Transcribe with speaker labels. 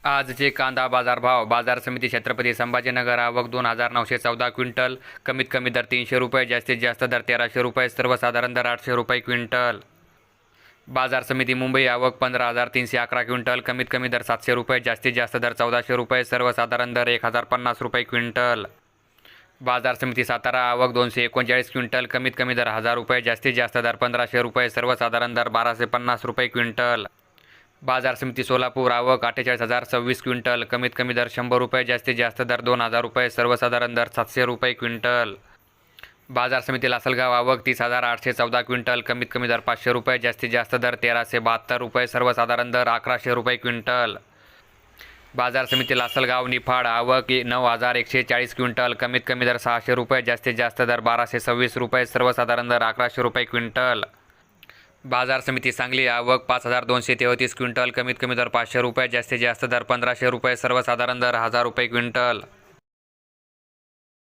Speaker 1: आजचे कांदा बाजार भाव. बाजार समिती छत्रपती संभाजीनगर. आवक 2,914 क्विंटल. कमीत कमी दर 300 रुपये, जास्तीत जास्त दर 1,300 रुपये, सर्वसाधारण दर 800 रुपये क्विंटल. बाजार समिती मुंबई. आवक 15,311 क्विंटल. कमीत कमी दर 700 रुपये, जास्तीत जास्त दर 1,400 रुपये, सर्वसाधारण दर 1,050 रुपये क्विंटल. बाजार समिती सातारा. आवक 239 क्विंटल. कमीत कमी दर 1,000 रुपये, जास्तीत जास्त दर 1,500 रुपये, सर्वसाधारण दर 1,250 रुपये क्विंटल. बाजार समिती सोलापूर. आवक 48,026 क्विंटल. कमीत कमी दर 100 रुपये, जास्तीत जास्त दर 2,000 रुपये, सर्वसाधारण दर 700 रुपये क्विंटल. बाजार समिती लासलगाव. आवक 30,814 क्विंटल. कमीत कमी दर 500 रुपये, जास्तीत जास्त दर 1,372 रुपये, सर्वसाधारण दर 1,100 रुपये क्विंटल. बाजार समिती लासलगाव निफाड. आवक 9,140 क्विंटल. कमीत कमी दर 600 रुपये, जास्तीत जास्त दर 1,226 रुपये, सर्वसाधारण दर 1,100 रुपये क्विंटल. बाजार समिती सांगली. आवक 5,233 क्विंटल. कमीत कमी दर 500 रुपये, जास्तीत जास्त दर 1,500 रुपये, सर्वसाधारण दर 1,000 रुपये क्विंटल.